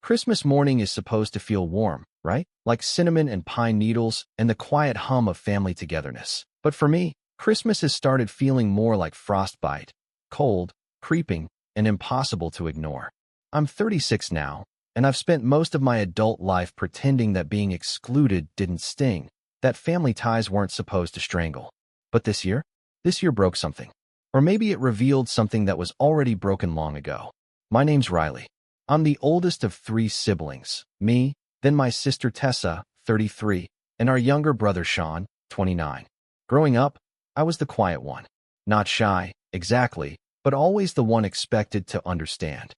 Christmas morning is supposed to feel warm, right? Like cinnamon and pine needles and the quiet hum of family togetherness. But for me, Christmas has started feeling more like frostbite, cold, creeping, and impossible to ignore. I'm 36 now, and I've spent most of my adult life pretending that being excluded didn't sting, that family ties weren't supposed to strangle. But this year broke something. Or maybe it revealed something that was already broken long ago. My name's Riley. I'm the oldest of three siblings, me, then my sister Tessa, 33, and our younger brother Sean, 29. Growing up, I was the quiet one. Not shy, exactly, but always the one expected to understand.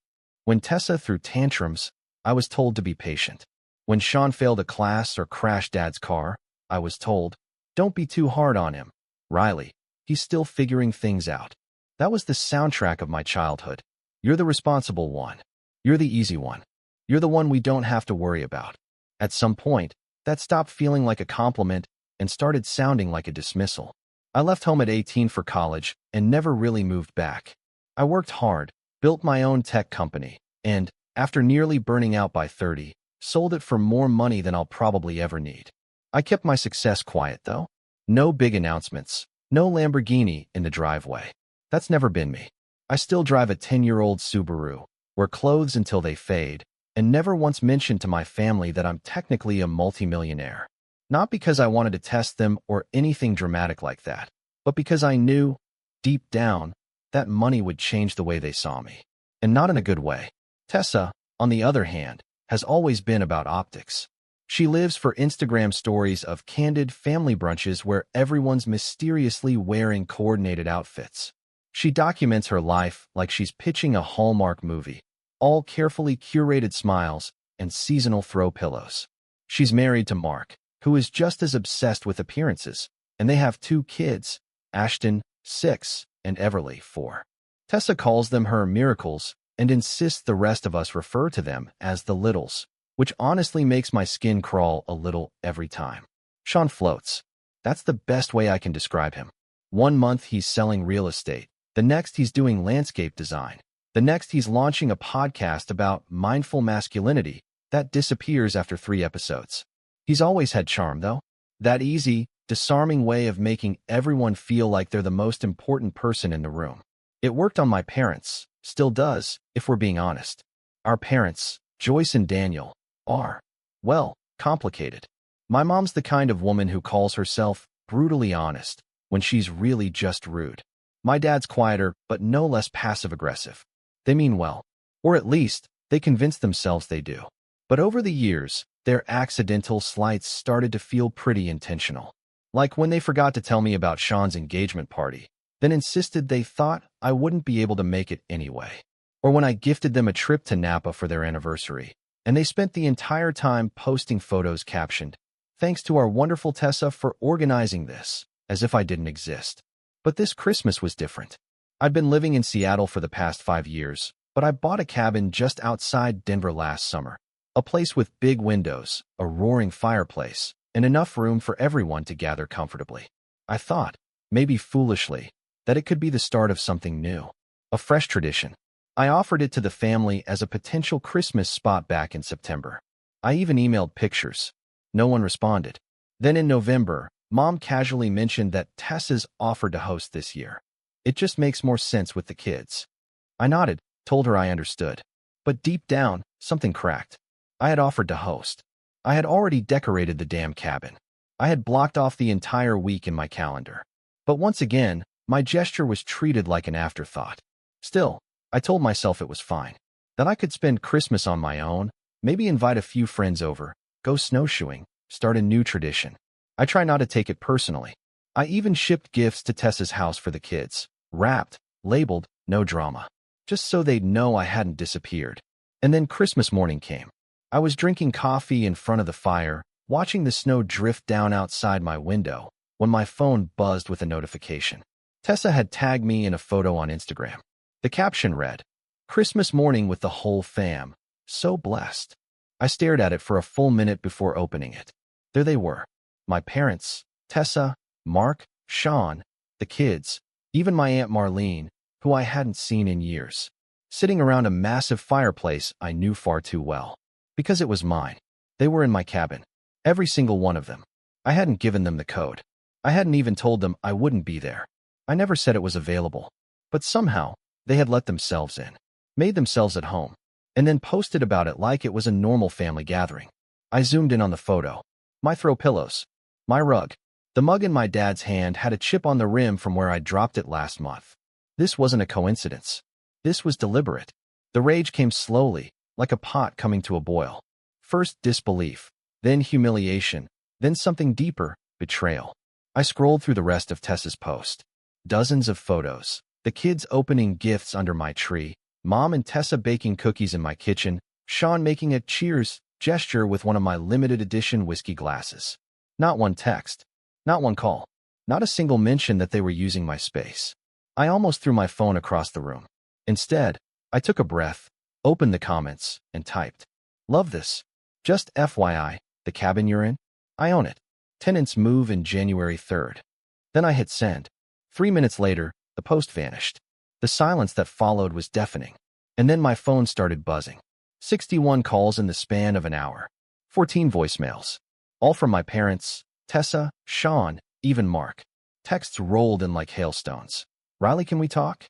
When Tessa threw tantrums, I was told to be patient. When Sean failed a class or crashed Dad's car, I was told, don't be too hard on him. Riley, he's still figuring things out. That was the soundtrack of my childhood. You're the responsible one. You're the easy one. You're the one we don't have to worry about. At some point, that stopped feeling like a compliment and started sounding like a dismissal. I left home at 18 for college and never really moved back. I worked hard, built my own tech company, and, after nearly burning out by 30, sold it for more money than I'll probably ever need. I kept my success quiet, though. No big announcements, no Lamborghini in the driveway. That's never been me. I still drive a 10-year-old Subaru, wear clothes until they fade, and never once mentioned to my family that I'm technically a multimillionaire. Not because I wanted to test them or anything dramatic like that, but because I knew, deep down, that money would change the way they saw me. And not in a good way. Tessa, on the other hand, has always been about optics. She lives for Instagram stories of candid family brunches where everyone's mysteriously wearing coordinated outfits. She documents her life like she's pitching a Hallmark movie, all carefully curated smiles and seasonal throw pillows. She's married to Mark, who is just as obsessed with appearances, and they have two kids, Ashton, 6, and Everly, 4. Tessa calls them her miracles and insists the rest of us refer to them as the littles, which honestly makes my skin crawl a little every time. Sean floats. That's the best way I can describe him. One month he's selling real estate. The next he's doing landscape design. The next he's launching a podcast about mindful masculinity that disappears after 3 episodes. He's always had charm, though. That easy, disarming way of making everyone feel like they're the most important person in the room. It worked on my parents, still does, if we're being honest. Our parents, Joyce and Daniel, are, well, complicated. My mom's the kind of woman who calls herself brutally honest when she's really just rude. My dad's quieter, but no less passive-aggressive. They mean well, or at least, they convince themselves they do. But over the years, their accidental slights started to feel pretty intentional. Like when they forgot to tell me about Sean's engagement party, then insisted they thought I wouldn't be able to make it anyway. Or when I gifted them a trip to Napa for their anniversary, and they spent the entire time posting photos captioned, "Thanks to our wonderful Tessa for organizing this," as if I didn't exist. But this Christmas was different. I'd been living in Seattle for the past 5 years, but I bought a cabin just outside Denver last summer. A place with big windows, a roaring fireplace, and enough room for everyone to gather comfortably. I thought, maybe foolishly, that it could be the start of something new, a fresh tradition. I offered it to the family as a potential Christmas spot back in September. I even emailed pictures. No one responded. Then in November, Mom casually mentioned that Tessa's offered to host this year. It just makes more sense with the kids. I nodded, told her I understood. But deep down, something cracked. I had offered to host. I had already decorated the damn cabin. I had blocked off the entire week in my calendar. But once again, my gesture was treated like an afterthought. Still, I told myself it was fine. That I could spend Christmas on my own, maybe invite a few friends over, go snowshoeing, start a new tradition. I try not to take it personally. I even shipped gifts to Tessa's house for the kids, wrapped, labeled, no drama, just so they'd know I hadn't disappeared. And then Christmas morning came. I was drinking coffee in front of the fire, watching the snow drift down outside my window, when my phone buzzed with a notification. Tessa had tagged me in a photo on Instagram. The caption read, "Christmas morning with the whole fam. So blessed." I stared at it for a full minute before opening it. There they were. My parents, Tessa, Mark, Sean, the kids, even my Aunt Marlene, who I hadn't seen in years, sitting around a massive fireplace I knew far too well. Because it was mine. They were in my cabin. Every single one of them. I hadn't given them the code. I hadn't even told them I wouldn't be there. I never said it was available. But somehow, they had let themselves in, made themselves at home, and then posted about it like it was a normal family gathering. I zoomed in on the photo. My throw pillows. My rug. The mug in my dad's hand had a chip on the rim from where I dropped it last month. This wasn't a coincidence. This was deliberate. The rage came slowly, like a pot coming to a boil. First disbelief, then humiliation, then something deeper, betrayal. I scrolled through the rest of Tessa's post. Dozens of photos. The kids opening gifts under my tree, Mom and Tessa baking cookies in my kitchen, Sean making a cheers gesture with one of my limited edition whiskey glasses. Not one text. Not one call. Not a single mention that they were using my space. I almost threw my phone across the room. Instead, I took a breath, opened the comments, and typed, "Love this. Just FYI, the cabin you're in? I own it. Tenants move in January 3rd. Then I hit send. 3 minutes later, the post vanished. The silence that followed was deafening. And then my phone started buzzing. 61 calls in the span of an hour. 14 voicemails. All from my parents, Tessa, Sean, even Mark. Texts rolled in like hailstones. "Riley, can we talk?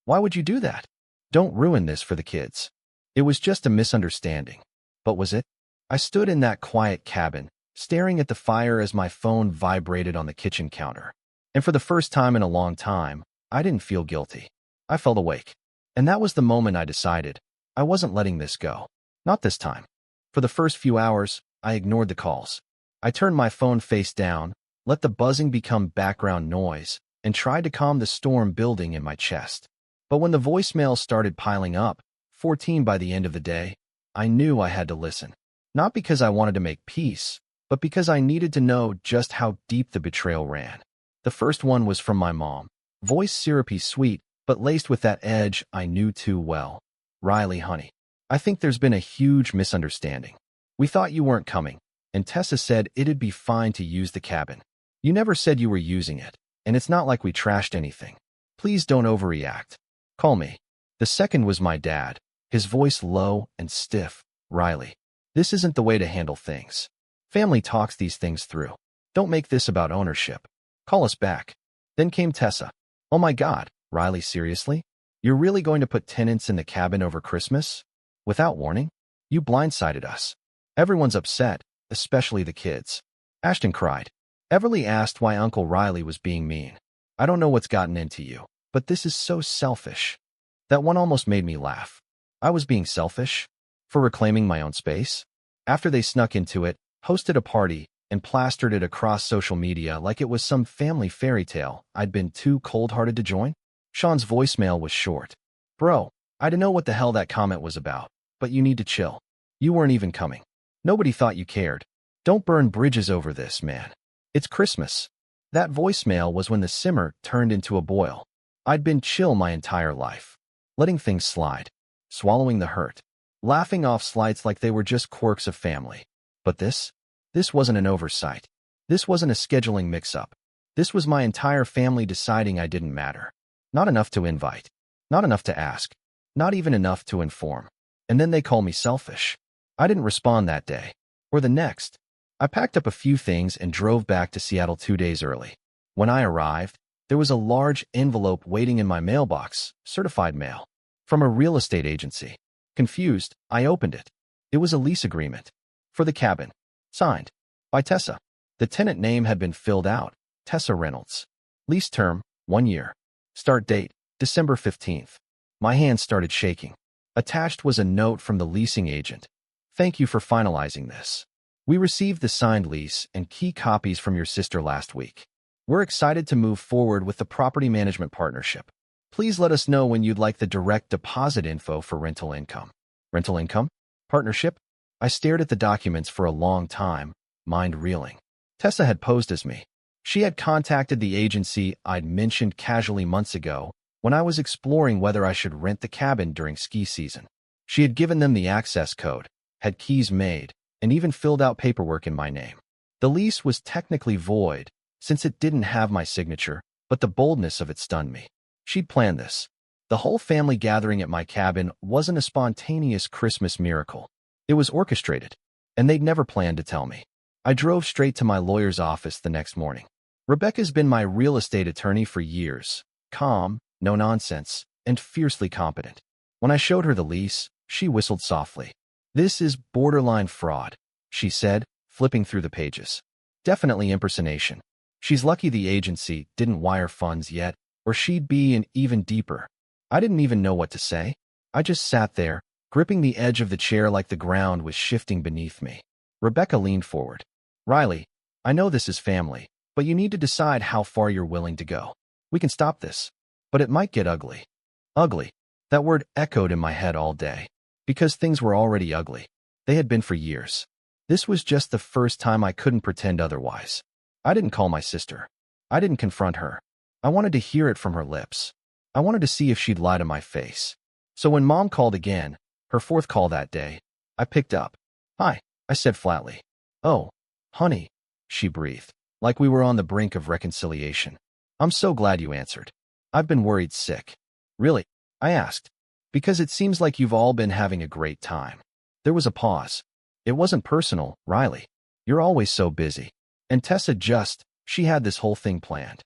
Why would you do that? Don't ruin this for the kids." It was just a misunderstanding. But was it? I stood in that quiet cabin, staring at the fire as my phone vibrated on the kitchen counter. And for the first time in a long time, I didn't feel guilty. I felt awake. And that was the moment I decided I wasn't letting this go. Not this time. For the first few hours, I ignored the calls. I turned my phone face down, let the buzzing become background noise, and tried to calm the storm building in my chest. But when the voicemails started piling up, 14 by the end of the day, I knew I had to listen. Not because I wanted to make peace, but because I needed to know just how deep the betrayal ran. The first one was from my mom. Voice syrupy sweet, but laced with that edge I knew too well. "Riley, honey, I think there's been a huge misunderstanding. We thought you weren't coming, and Tessa said it'd be fine to use the cabin. You never said you were using it, and it's not like we trashed anything. Please don't overreact. Call me." The second was my dad, his voice low and stiff. "Riley, this isn't the way to handle things. Family talks these things through. Don't make this about ownership. Call us back." Then came Tessa. "Oh my God, Riley, seriously? You're really going to put tenants in the cabin over Christmas? Without warning? You blindsided us. Everyone's upset, especially the kids." Ashton cried. Everly asked why Uncle Riley was being mean. "I don't know what's gotten into you, but this is so selfish." That one almost made me laugh. I was being selfish? For reclaiming my own space? After they snuck into it, hosted a party, and plastered it across social media like it was some family fairy tale I'd been too cold-hearted to join? Sean's voicemail was short. "Bro, I don't know what the hell that comment was about, but you need to chill. You weren't even coming. Nobody thought you cared. Don't burn bridges over this, man. It's Christmas." That voicemail was when the simmer turned into a boil. I'd been chill my entire life, letting things slide, swallowing the hurt, laughing off slights like they were just quirks of family. But this wasn't an oversight. This wasn't a scheduling mix-up. This was my entire family deciding I didn't matter. Not enough to invite. Not enough to ask. Not even enough to inform. And then they call me selfish. I didn't respond that day. Or the next. I packed up a few things and drove back to Seattle 2 days early. When I arrived, there was a large envelope waiting in my mailbox, certified mail, from a real estate agency. Confused, I opened it. It was a lease agreement. For the cabin. Signed. By Tessa. The tenant name had been filled out. Tessa Reynolds. Lease term, 1 year. Start date, December 15th. My hands started shaking. Attached was a note from the leasing agent. "Thank you for finalizing this. We received the signed lease and key copies from your sister last week. We're excited to move forward with the property management partnership. Please let us know when you'd like the direct deposit info for rental income." Rental income? Partnership? I stared at the documents for a long time, mind reeling. Tessa had posed as me. She had contacted the agency I'd mentioned casually months ago when I was exploring whether I should rent the cabin during ski season. She had given them the access code, had keys made, and even filled out paperwork in my name. The lease was technically void, since it didn't have my signature, but the boldness of it stunned me. She'd planned this. The whole family gathering at my cabin wasn't a spontaneous Christmas miracle. It was orchestrated, and they'd never planned to tell me. I drove straight to my lawyer's office the next morning. Rebecca's been my real estate attorney for years, calm, no nonsense, and fiercely competent. When I showed her the lease, she whistled softly. "This is borderline fraud," she said, flipping through the pages. "Definitely impersonation. She's lucky the agency didn't wire funds yet, or she'd be in even deeper." I didn't even know what to say. I just sat there, gripping the edge of the chair like the ground was shifting beneath me. Rebecca leaned forward. "Riley, I know this is family, but you need to decide how far you're willing to go. We can stop this, but it might get ugly." Ugly. That word echoed in my head all day. Because things were already ugly. They had been for years. This was just the first time I couldn't pretend otherwise. I didn't call my sister. I didn't confront her. I wanted to hear it from her lips. I wanted to see if she'd lie to my face. So when Mom called again, her fourth call that day, I picked up. "Hi," I said flatly. "Oh, honey," she breathed, like we were on the brink of reconciliation. "I'm so glad you answered. I've been worried sick." "Really?" I asked. "Because it seems like you've all been having a great time." There was a pause. "It wasn't personal, Riley. You're always so busy. And Tessa she had this whole thing planned."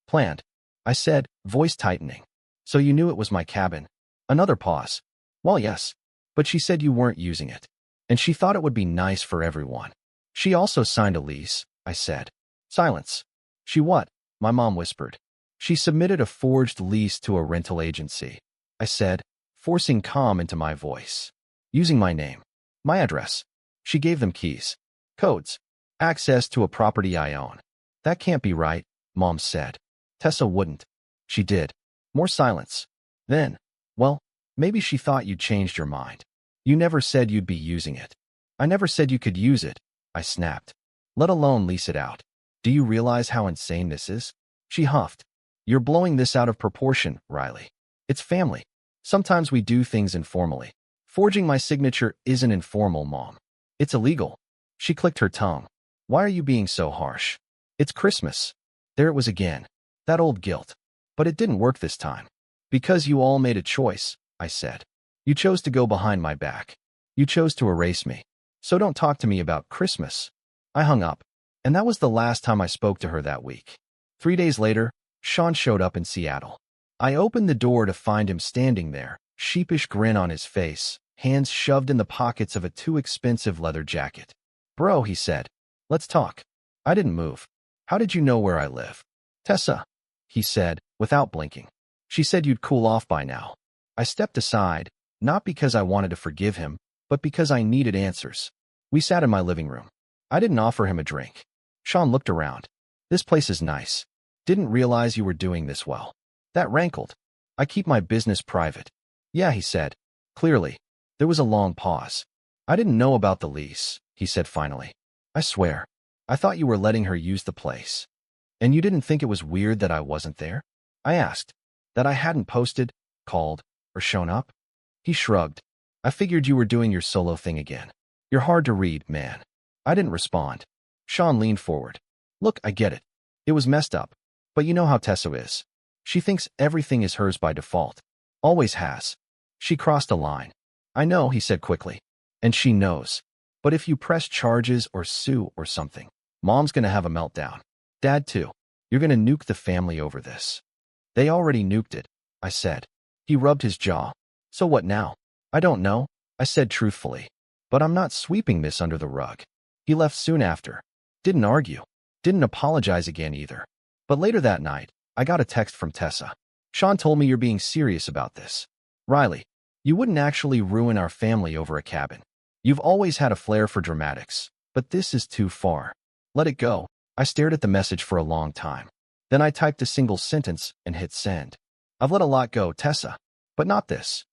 "Planned?" I said, voice tightening. "So you knew it was my cabin?" Another pause. "Well, yes. But she said you weren't using it. And she thought it would be nice for everyone." "She also signed a lease," I said. Silence. "She what?" my mom whispered. "She submitted a forged lease to a rental agency," I said, forcing calm into my voice. "Using my name. My address. She gave them keys. Codes. Access to a property I own." "That can't be right," Mom said. "Tessa wouldn't." "She did." More silence. Then, "Well, maybe she thought you'd changed your mind. You never said you'd be using it." "I never said you could use it," I snapped. "Let alone lease it out. Do you realize how insane this is?" She huffed. "You're blowing this out of proportion, Riley. It's family. Sometimes we do things informally. Forging my signature isn't informal, Mom. It's illegal." She clicked her tongue. "Why are you being so harsh? It's Christmas." There it was again. That old guilt. But it didn't work this time. "Because you all made a choice," I said. "You chose to go behind my back. You chose to erase me. So don't talk to me about Christmas." I hung up. And that was the last time I spoke to her that week. 3 days later, Sean showed up in Seattle. I opened the door to find him standing there, sheepish grin on his face, hands shoved in the pockets of a too expensive leather jacket. "Bro," he said. "Let's talk." I didn't move. "How did you know where I live?" "Tessa," he said, without blinking. "She said you'd cool off by now." I stepped aside, not because I wanted to forgive him, but because I needed answers. We sat in my living room. I didn't offer him a drink. Sean looked around. "This place is nice. Didn't realize you were doing this well." That rankled. "I keep my business private." "Yeah," he said. Clearly. There was a long pause. "I didn't know about the lease," he said finally. "I swear. I thought you were letting her use the place." "And you didn't think it was weird that I wasn't there?" I asked. "That I hadn't posted, called, or shown up?" He shrugged. "I figured you were doing your solo thing again. You're hard to read, man." I didn't respond. Sean leaned forward. "Look, I get it. It was messed up. But you know how Tessa is. She thinks everything is hers by default. Always has. She crossed a line." "I know," he said quickly. "And she knows. But if you press charges or sue or something, Mom's gonna have a meltdown. Dad too. You're gonna nuke the family over this." "They already nuked it," I said. He rubbed his jaw. "So what now?" "I don't know," I said truthfully. "But I'm not sweeping this under the rug." He left soon after. Didn't argue. Didn't apologize again either. But later that night, I got a text from Tessa. "Sean told me you're being serious about this. Riley, you wouldn't actually ruin our family over a cabin. You've always had a flair for dramatics, but this is too far. Let it go." I stared at the message for a long time. Then I typed a single sentence and hit send. "I've let a lot go, Tessa, but not this."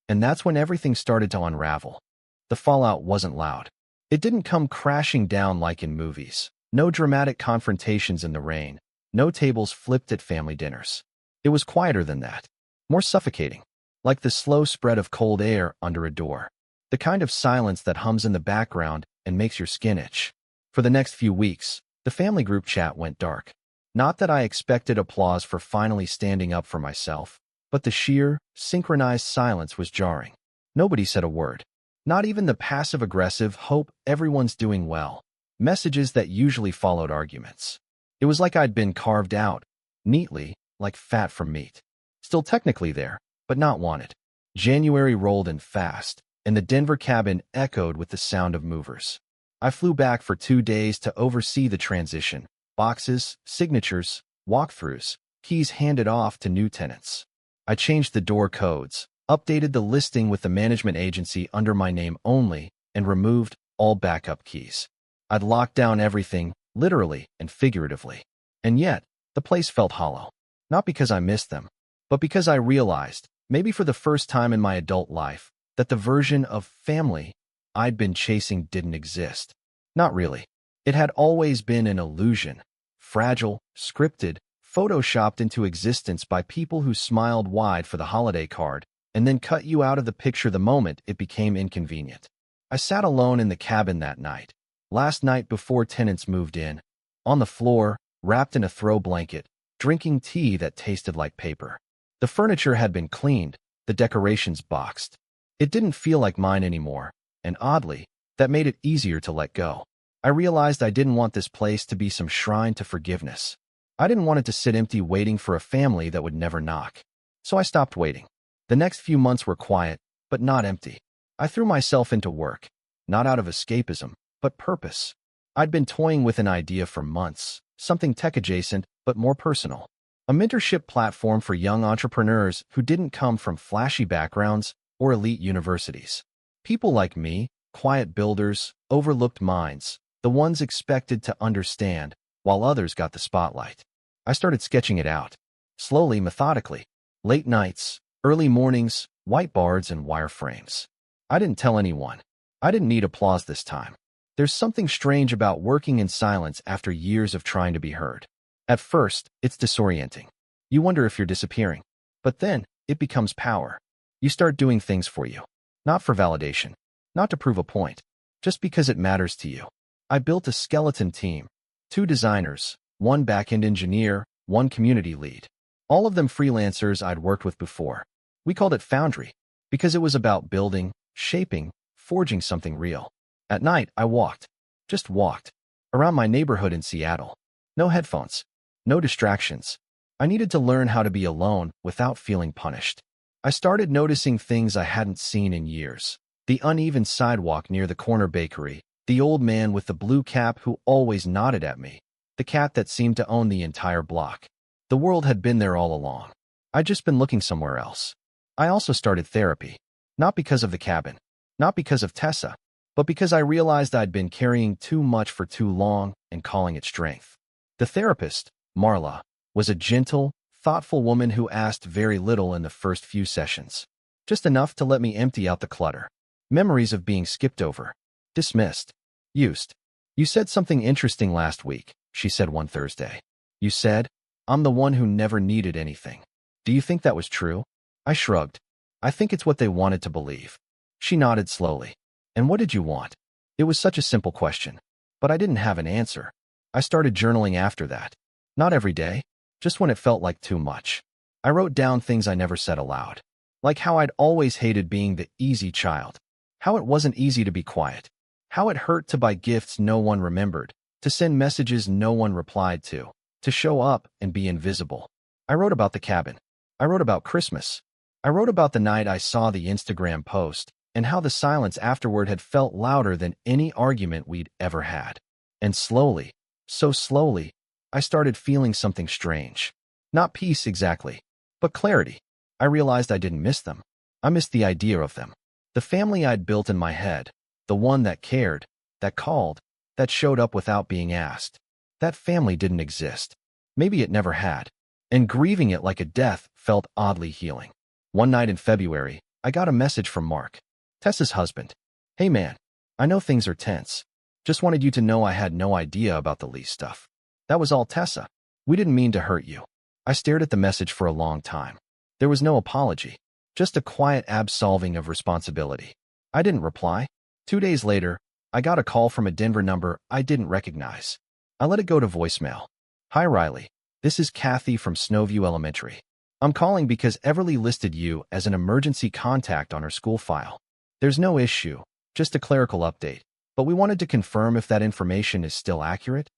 And that's when everything started to unravel. The fallout wasn't loud. It didn't come crashing down like in movies. No dramatic confrontations in the rain. No tables flipped at family dinners. It was quieter than that. More suffocating. Like the slow spread of cold air under a door. The kind of silence that hums in the background and makes your skin itch. For the next few weeks, the family group chat went dark. Not that I expected applause for finally standing up for myself, but the sheer, synchronized silence was jarring. Nobody said a word. Not even the passive-aggressive hope everyone's doing well messages that usually followed arguments. It was like I'd been carved out, neatly, like fat from meat. Still technically there, but not wanted. January rolled in fast, and the Denver cabin echoed with the sound of movers. I flew back for 2 days to oversee the transition. Boxes, signatures, walkthroughs, keys handed off to new tenants. I changed the door codes, updated the listing with the management agency under my name only, and removed all backup keys. I'd locked down everything, literally and figuratively. And yet, the place felt hollow. Not because I missed them, but because I realized, maybe for the first time in my adult life, that the version of family I'd been chasing didn't exist. Not really. It had always been an illusion. Fragile, scripted, photoshopped into existence by people who smiled wide for the holiday card and then cut you out of the picture the moment it became inconvenient. I sat alone in the cabin that night. Last night before tenants moved in, on the floor, wrapped in a throw blanket, drinking tea that tasted like paper. The furniture had been cleaned, the decorations boxed. It didn't feel like mine anymore, and oddly, that made it easier to let go. I realized I didn't want this place to be some shrine to forgiveness. I didn't want it to sit empty waiting for a family that would never knock. So I stopped waiting. The next few months were quiet, but not empty. I threw myself into work, not out of escapism, but purpose. I'd been toying with an idea for months, something tech-adjacent, but more personal. A mentorship platform for young entrepreneurs who didn't come from flashy backgrounds or elite universities. People like me, quiet builders, overlooked minds, the ones expected to understand, while others got the spotlight. I started sketching it out. Slowly, methodically. Late nights, early mornings, whiteboards and wireframes. I didn't tell anyone. I didn't need applause this time. There's something strange about working in silence after years of trying to be heard. At first, it's disorienting. You wonder if you're disappearing. But then, it becomes power. You start doing things for you. Not for validation. Not to prove a point. Just because it matters to you. I built a skeleton team. 2 designers, 1 back-end engineer, 1 community lead. All of them freelancers I'd worked with before. We called it Foundry, because it was about building, shaping, forging something real. At night, I walked. Just walked. Around my neighborhood in Seattle. No headphones. No distractions. I needed to learn how to be alone without feeling punished. I started noticing things I hadn't seen in years. The uneven sidewalk near the corner bakery, the old man with the blue cap who always nodded at me, the cat that seemed to own the entire block. The world had been there all along. I'd just been looking somewhere else. I also started therapy. Not because of the cabin. Not because of Tessa. But because I realized I'd been carrying too much for too long and calling it strength. The therapist, Marla, was a gentle, thoughtful woman who asked very little in the first few sessions. Just enough to let me empty out the clutter. Memories of being skipped over. Dismissed. Used. You said something interesting last week, she said one Thursday. You said, I'm the one who never needed anything. Do you think that was true? I shrugged. I think it's what they wanted to believe. She nodded slowly. And what did you want? It was such a simple question. But I didn't have an answer. I started journaling after that. Not every day, just when it felt like too much. I wrote down things I never said aloud. Like how I'd always hated being the easy child. How it wasn't easy to be quiet. How it hurt to buy gifts no one remembered, to send messages no one replied to show up and be invisible. I wrote about the cabin. I wrote about Christmas. I wrote about the night I saw the Instagram post, and how the silence afterward had felt louder than any argument we'd ever had. And slowly, so slowly, I started feeling something strange. Not peace exactly, but clarity. I realized I didn't miss them. I missed the idea of them. The family I'd built in my head, the one that cared, that called, that showed up without being asked. That family didn't exist. Maybe it never had. And grieving it like a death felt oddly healing. One night in February, I got a message from Mark, Tessa's husband. Hey man, I know things are tense. Just wanted you to know I had no idea about the lease stuff. That was all, Tessa. We didn't mean to hurt you. I stared at the message for a long time. There was no apology, just a quiet absolving of responsibility. I didn't reply. 2 days later, I got a call from a Denver number I didn't recognize. I let it go to voicemail. Hi Riley, this is Kathy from Snowview Elementary. I'm calling because Everly listed you as an emergency contact on her school file. There's no issue, Just a clerical update. But we wanted to confirm if that information is still accurate.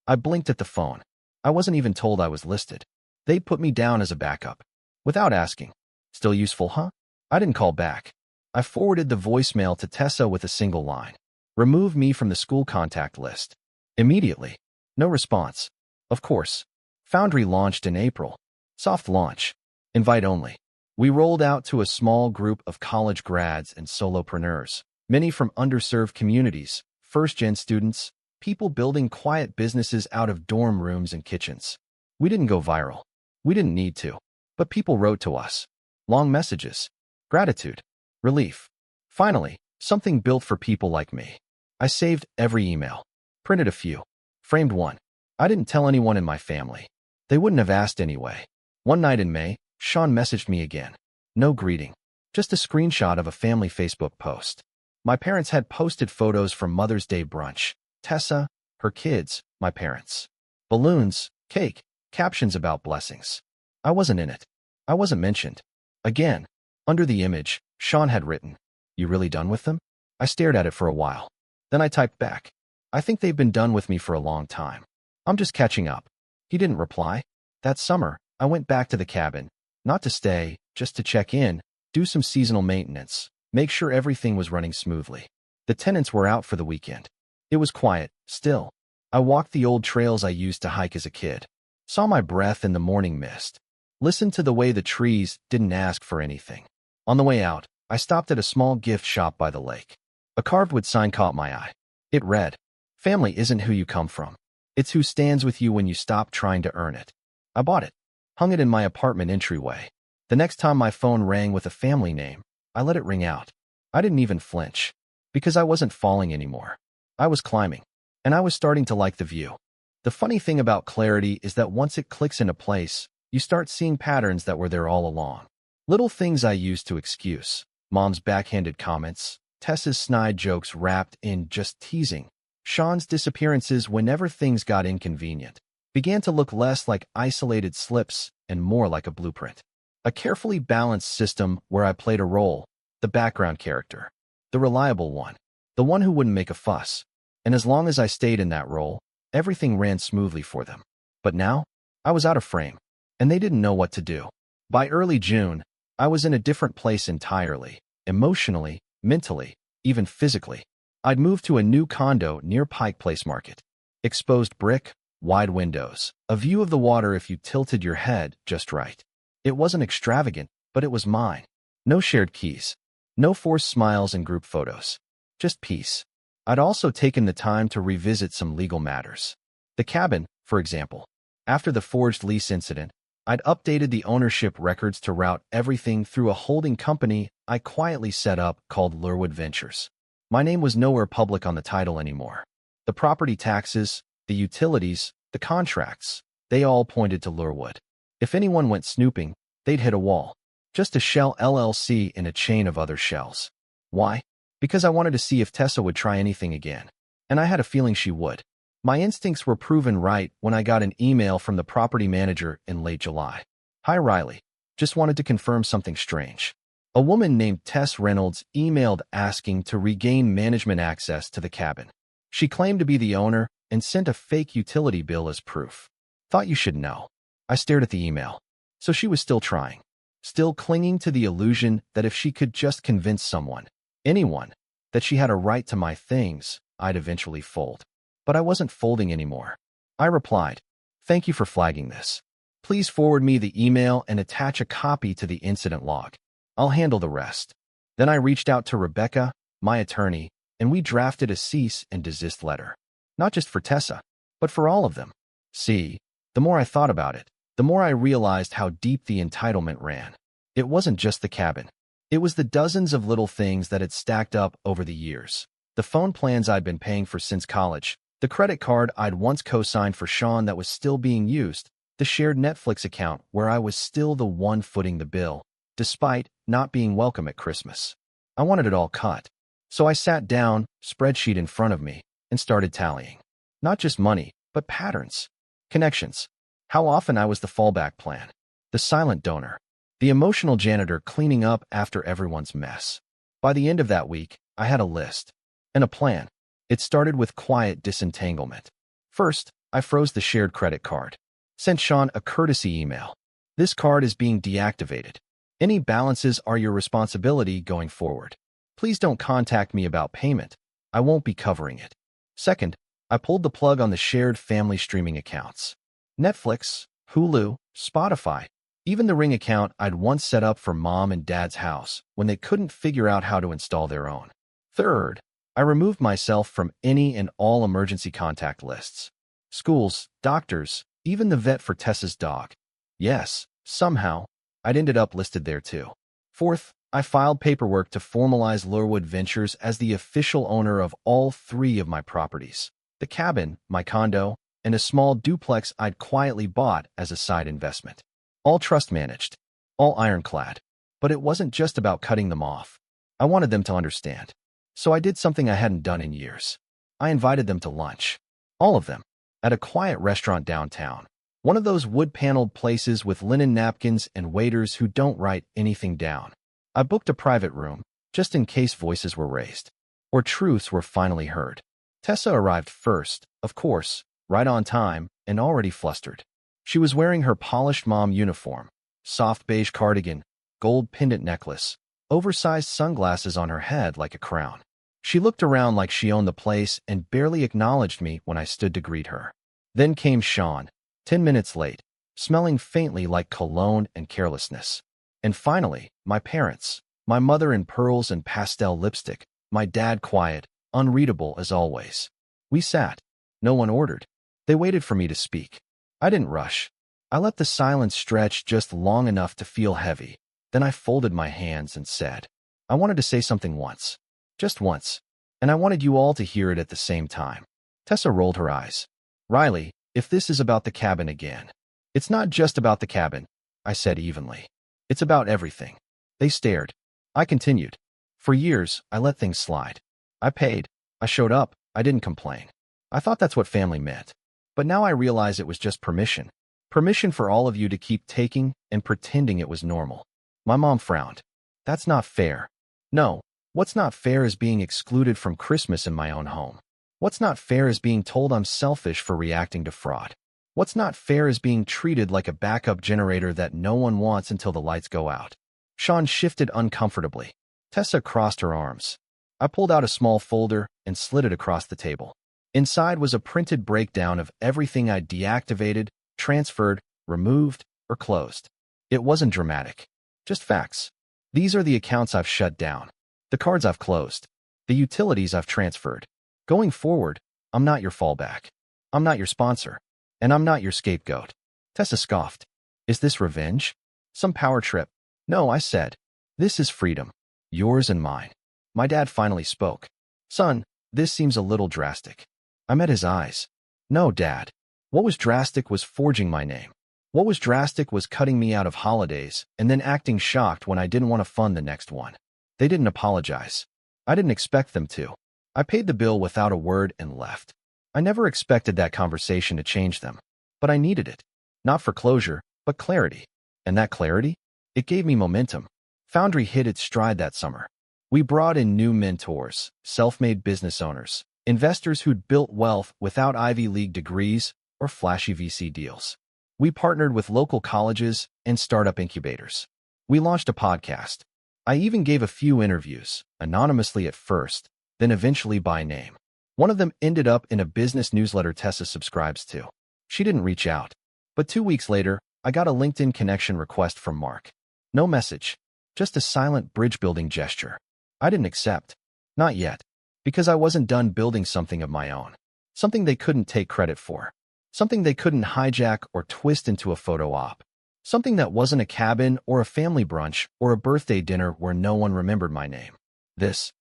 I blinked at the phone. I wasn't even told I was listed. They put me down as a backup. Without asking. Still useful, huh? I didn't call back. I forwarded the voicemail to Tessa with a single line. Remove me from the school contact list. Immediately. No response. Of course. Foundry launched in April. Soft launch. Invite only. We rolled out to a small group of college grads and solopreneurs, many from underserved communities, first-gen students, people building quiet businesses out of dorm rooms and kitchens. We didn't go viral. We didn't need to. But people wrote to us. Long messages. Gratitude. Relief. Finally, something built for people like me. I saved every email. Printed a few. Framed one. I didn't tell anyone in my family. They wouldn't have asked anyway. One night in May, Sean messaged me again. No greeting. Just a screenshot of a family Facebook post. My parents had posted photos from Mother's Day brunch. Tessa, her kids, my parents. Balloons, cake, captions about blessings. I wasn't in it. I wasn't mentioned. Again, under the image, Sean had written, "You really done with them?" I stared at it for a while. Then I typed back, "I think they've been done with me for a long time. I'm just catching up." He didn't reply. That summer, I went back to the cabin, not to stay, just to check in, do some seasonal maintenance, make sure everything was running smoothly. The tenants were out for the weekend. It was quiet, still. I walked the old trails I used to hike as a kid, saw my breath in the morning mist, listened to the way the trees didn't ask for anything. On the way out, I stopped at a small gift shop by the lake. A carved wood sign caught my eye. It read, "Family isn't who you come from. It's who stands with you when you stop trying to earn it." I bought it, hung it in my apartment entryway. The next time my phone rang with a family name, I let it ring out. I didn't even flinch, because I wasn't falling anymore. I was climbing, and I was starting to like the view. The funny thing about clarity is that once it clicks into place, you start seeing patterns that were there all along. Little things I used to excuse. Mom's backhanded comments, Tessa's snide jokes wrapped in just teasing, Sean's disappearances whenever things got inconvenient, began to look less like isolated slips and more like a blueprint. A carefully balanced system where I played a role, the background character, the reliable one, the one who wouldn't make a fuss. And as long as I stayed in that role, everything ran smoothly for them. But now, I was out of frame, and they didn't know what to do. By early June, I was in a different place entirely, emotionally, mentally, even physically. I'd moved to a new condo near Pike Place Market. Exposed brick, wide windows, a view of the water if you tilted your head just right. It wasn't extravagant, but it was mine. No shared keys. No forced smiles and group photos. Just peace. I'd also taken the time to revisit some legal matters. The cabin, for example. After the forged lease incident, I'd updated the ownership records to route everything through a holding company I quietly set up called Lurwood Ventures. My name was nowhere public on the title anymore. The property taxes, the utilities, the contracts, they all pointed to Lurwood. If anyone went snooping, they'd hit a wall. Just a shell LLC in a chain of other shells. Why? Because I wanted to see if Tessa would try anything again. And I had a feeling she would. My instincts were proven right when I got an email from the property manager in late July. "Hi Riley. Just wanted to confirm something strange." A woman named Tess Reynolds emailed asking to regain management access to the cabin. She claimed to be the owner and sent a fake utility bill as proof. Thought you should know. I stared at the email. So she was still trying. Still clinging to the illusion that if she could just convince someone, anyone, that she had a right to my things, I'd eventually fold. But I wasn't folding anymore. I replied, "Thank you for flagging this. Please forward me the email and attach a copy to the incident log. I'll handle the rest." Then I reached out to Rebecca, my attorney, and we drafted a cease and desist letter. Not just for Tessa, but for all of them. See, the more I thought about it, the more I realized how deep the entitlement ran. It wasn't just the cabin. It was the dozens of little things that had stacked up over the years. The phone plans I'd been paying for since college, the credit card I'd once co-signed for Sean that was still being used, the shared Netflix account where I was still the one footing the bill, despite not being welcome at Christmas. I wanted it all cut. So I sat down, spreadsheet in front of me, and started tallying. Not just money, but patterns. Connections. How often I was the fallback plan. The silent donor. The emotional janitor cleaning up after everyone's mess. By the end of that week, I had a list and a plan. It started with quiet disentanglement. First, I froze the shared credit card. Sent Sean a courtesy email. This card is being deactivated. Any balances are your responsibility going forward. Please don't contact me about payment. I won't be covering it. Second, I pulled the plug on the shared family streaming accounts. Netflix, Hulu, Spotify, even the Ring account I'd once set up for mom and dad's house when they couldn't figure out how to install their own. Third, I removed myself from any and all emergency contact lists. Schools, doctors, even the vet for Tessa's dog. Yes, somehow, I'd ended up listed there too. Fourth, I filed paperwork to formalize Lurewood Ventures as the official owner of all 3 of my properties. The cabin, my condo, and a small duplex I'd quietly bought as a side investment. All trust managed, all ironclad. But it wasn't just about cutting them off. I wanted them to understand. So I did something I hadn't done in years. I invited them to lunch. All of them. At a quiet restaurant downtown. One of those wood-paneled places with linen napkins and waiters who don't write anything down. I booked a private room, just in case voices were raised. Or truths were finally heard. Tessa arrived first, of course, right on time, and already flustered. She was wearing her polished mom uniform, soft beige cardigan, gold pendant necklace, oversized sunglasses on her head like a crown. She looked around like she owned the place and barely acknowledged me when I stood to greet her. Then came Sean, 10 minutes late, smelling faintly like cologne and carelessness. And finally, my parents, my mother in pearls and pastel lipstick, my dad quiet, unreadable as always. We sat. No one ordered. They waited for me to speak. I didn't rush. I let the silence stretch just long enough to feel heavy. Then I folded my hands and said, I wanted to say something once. Just once. And I wanted you all to hear it at the same time. Tessa rolled her eyes. Riley, if this is about the cabin again. It's not just about the cabin, I said evenly. It's about everything. They stared. I continued. For years, I let things slide. I paid. I showed up. I didn't complain. I thought that's what family meant. But now I realize it was just permission. Permission for all of you to keep taking and pretending it was normal. My mom frowned. That's not fair. No, what's not fair is being excluded from Christmas in my own home. What's not fair is being told I'm selfish for reacting to fraud. What's not fair is being treated like a backup generator that no one wants until the lights go out. Sean shifted uncomfortably. Tessa crossed her arms. I pulled out a small folder and slid it across the table. Inside was a printed breakdown of everything I'd deactivated, transferred, removed, or closed. It wasn't dramatic. Just facts. These are the accounts I've shut down. The cards I've closed. The utilities I've transferred. Going forward, I'm not your fallback. I'm not your sponsor. And I'm not your scapegoat. Tessa scoffed. Is this revenge? Some power trip? No, I said. This is freedom. Yours and mine. My dad finally spoke. Son, this seems a little drastic. I met his eyes. No, Dad. What was drastic was forging my name. What was drastic was cutting me out of holidays and then acting shocked when I didn't want to fund the next one. They didn't apologize. I didn't expect them to. I paid the bill without a word and left. I never expected that conversation to change them. But I needed it. Not for closure, but clarity. And that clarity? It gave me momentum. Foundry hit its stride that summer. We brought in new mentors, self-made business owners, investors who'd built wealth without Ivy League degrees or flashy VC deals. We partnered with local colleges and startup incubators. We launched a podcast. I even gave a few interviews, anonymously at first, then eventually by name. One of them ended up in a business newsletter Tessa subscribes to. She didn't reach out. But 2 weeks later, I got a LinkedIn connection request from Mark. No message. Just a silent bridge-building gesture. I didn't accept. Not yet. Because I wasn't done building something of my own. Something they couldn't take credit for. Something they couldn't hijack or twist into a photo op. Something that wasn't a cabin or a family brunch or a birthday dinner where no one remembered my name. This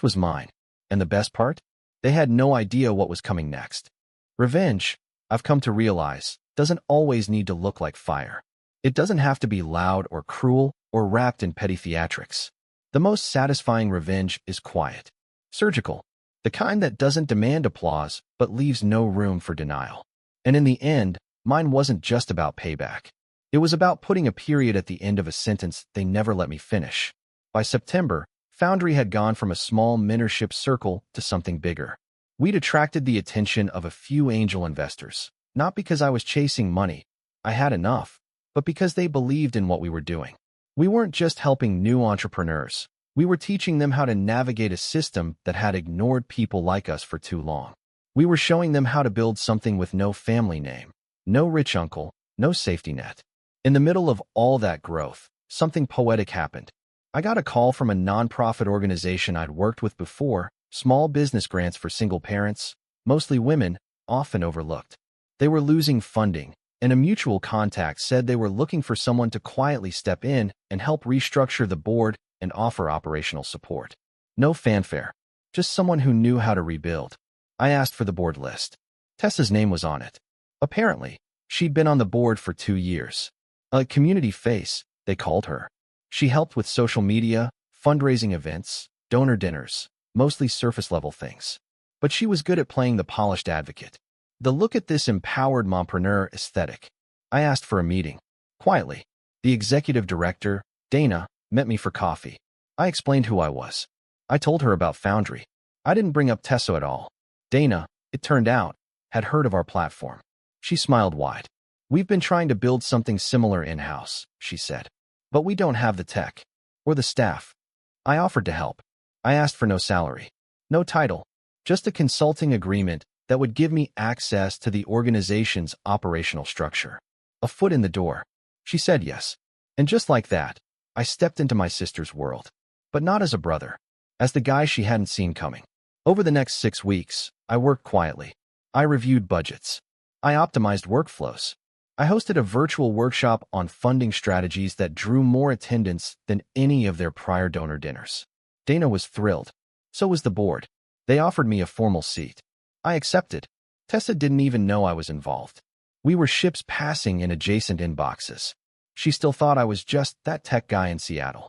was mine. And the best part? They had no idea what was coming next. Revenge, I've come to realize, doesn't always need to look like fire. It doesn't have to be loud or cruel or wrapped in petty theatrics. The most satisfying revenge is quiet. Surgical. The kind that doesn't demand applause but leaves no room for denial. And in the end, mine wasn't just about payback. It was about putting a period at the end of a sentence they never let me finish. By September, Foundry had gone from a small mentorship circle to something bigger. We'd attracted the attention of a few angel investors, not because I was chasing money, I had enough, but because they believed in what we were doing. We weren't just helping new entrepreneurs. We were teaching them how to navigate a system that had ignored people like us for too long. We were showing them how to build something with no family name, no rich uncle, no safety net. In the middle of all that growth, something poetic happened. I got a call from a nonprofit organization I'd worked with before, small business grants for single parents, mostly women, often overlooked. They were losing funding, and a mutual contact said they were looking for someone to quietly step in and help restructure the board and offer operational support. No fanfare, just someone who knew how to rebuild. I asked for the board list. Tessa's name was on it. Apparently, she'd been on the board for 2 years. A community face, they called her. She helped with social media, fundraising events, donor dinners, mostly surface-level things. But she was good at playing the polished advocate. The look at this empowered mompreneur aesthetic. I asked for a meeting. Quietly, the executive director, Dana, met me for coffee. I explained who I was. I told her about Foundry. I didn't bring up Tessa at all. Dana, it turned out, had heard of our platform. She smiled wide. We've been trying to build something similar in-house, she said. But we don't have the tech or the staff. I offered to help. I asked for no salary, no title, just a consulting agreement that would give me access to the organization's operational structure. A foot in the door. She said yes. And just like that, I stepped into my sister's world. But not as a brother, as the guy she hadn't seen coming. Over the next 6 weeks, I worked quietly. I reviewed budgets. I optimized workflows. I hosted a virtual workshop on funding strategies that drew more attendance than any of their prior donor dinners. Dana was thrilled. So was the board. They offered me a formal seat. I accepted. Tessa didn't even know I was involved. We were ships passing in adjacent inboxes. She still thought I was just that tech guy in Seattle.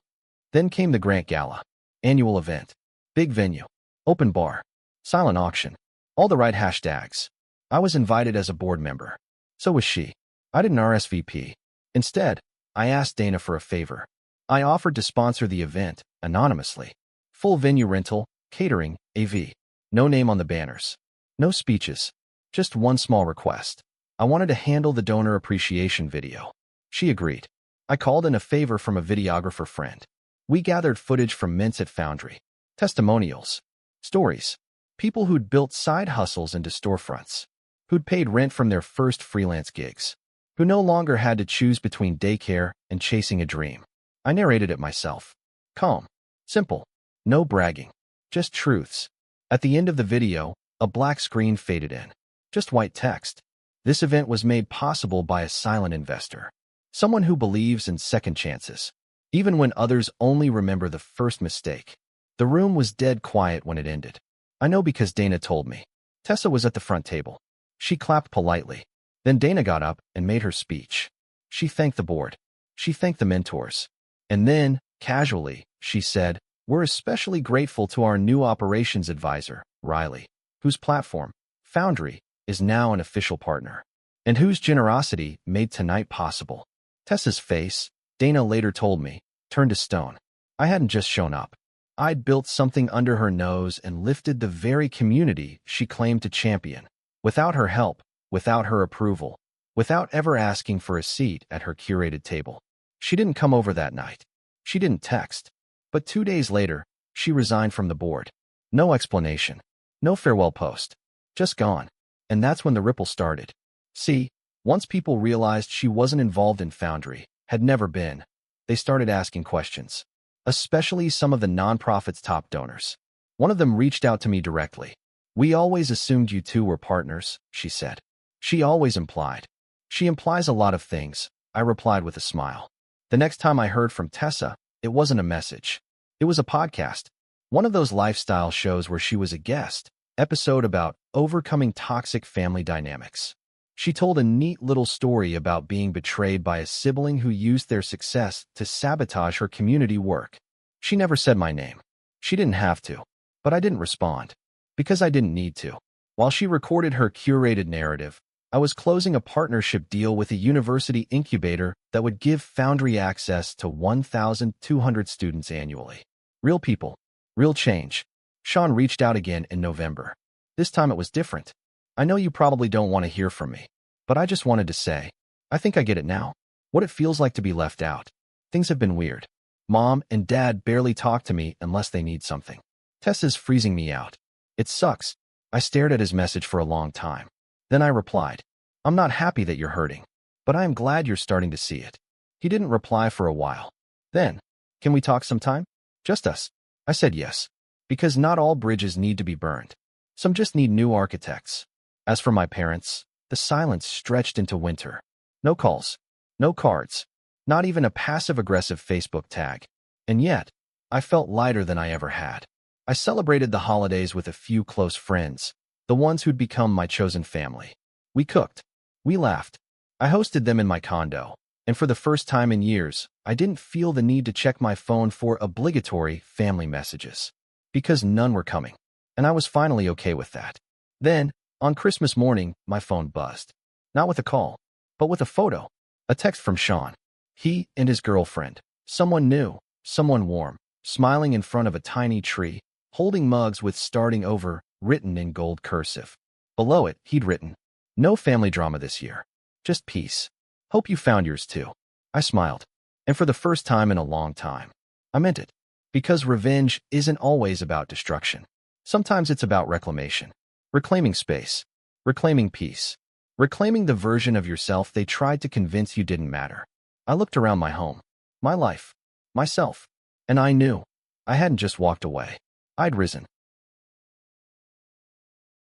Then came the Grant Gala. Annual event. Big venue. Open bar. Silent auction. All the right hashtags. I was invited as a board member. So was she. I didn't RSVP. Instead, I asked Dana for a favor. I offered to sponsor the event, anonymously. Full venue rental, catering, AV. No name on the banners. No speeches. Just one small request. I wanted to handle the donor appreciation video. She agreed. I called in a favor from a videographer friend. We gathered footage from mints at Foundry. Testimonials. Stories. People who'd built side hustles into storefronts. Who'd paid rent from their first freelance gigs. Who no longer had to choose between daycare and chasing a dream. I narrated it myself. Calm. Simple. No bragging. Just truths. At the end of the video, a black screen faded in. Just white text. This event was made possible by a silent investor. Someone who believes in second chances. Even when others only remember the first mistake. The room was dead quiet when it ended. I know because Dana told me. Tessa was at the front table. She clapped politely. Then Dana got up and made her speech. She thanked the board. She thanked the mentors. And then, casually, she said, "We're especially grateful to our new operations advisor, Riley, whose platform, Foundry, is now an official partner, and whose generosity made tonight possible." Tessa's face, Dana later told me, turned to stone. I hadn't just shown up. I'd built something under her nose and lifted the very community she claimed to champion. Without her help, without her approval, without ever asking for a seat at her curated table. She didn't come over that night. She didn't text. But 2 days later, she resigned from the board. No explanation. No farewell post. Just gone. And that's when the ripple started. See, once people realized she wasn't involved in Foundry, had never been, they started asking questions. Especially some of the nonprofit's top donors. One of them reached out to me directly. "We always assumed you two were partners," she said. She always implied. She implies a lot of things, I replied with a smile. The next time I heard from Tessa, it wasn't a message. It was a podcast. One of those lifestyle shows where she was a guest, episode about overcoming toxic family dynamics. She told a neat little story about being betrayed by a sibling who used their success to sabotage her community work. She never said my name. She didn't have to. But I didn't respond. Because I didn't need to. While she recorded her curated narrative, I was closing a partnership deal with a university incubator that would give Foundry access to 1,200 students annually. Real people. Real change. Sean reached out again in November. This time it was different. I know you probably don't want to hear from me, but I just wanted to say, I think I get it now. What it feels like to be left out. Things have been weird. Mom and Dad barely talk to me unless they need something. Tessa's freezing me out. It sucks. I stared at his message for a long time. Then I replied, I'm not happy that you're hurting, but I am glad you're starting to see it. He didn't reply for a while. Then, can we talk sometime? Just us. I said yes, because not all bridges need to be burned. Some just need new architects. As for my parents, the silence stretched into winter. No calls, no cards, not even a passive-aggressive Facebook tag. And yet, I felt lighter than I ever had. I celebrated the holidays with a few close friends, the ones who'd become my chosen family. We cooked. We laughed. I hosted them in my condo, and for the first time in years, I didn't feel the need to check my phone for obligatory family messages, because none were coming, and I was finally okay with that. Then, on Christmas morning, my phone buzzed. Not with a call, but with a photo. A text from Sean. He and his girlfriend. Someone new, someone warm, smiling in front of a tiny tree, holding mugs with "starting over" written in gold cursive. Below it, he'd written, no family drama this year. Just peace. Hope you found yours too. I smiled. And for the first time in a long time, I meant it. Because revenge isn't always about destruction. Sometimes it's about reclamation. Reclaiming space. Reclaiming peace. Reclaiming the version of yourself they tried to convince you didn't matter. I looked around my home, my life, myself, and I knew I hadn't just walked away. I'd risen.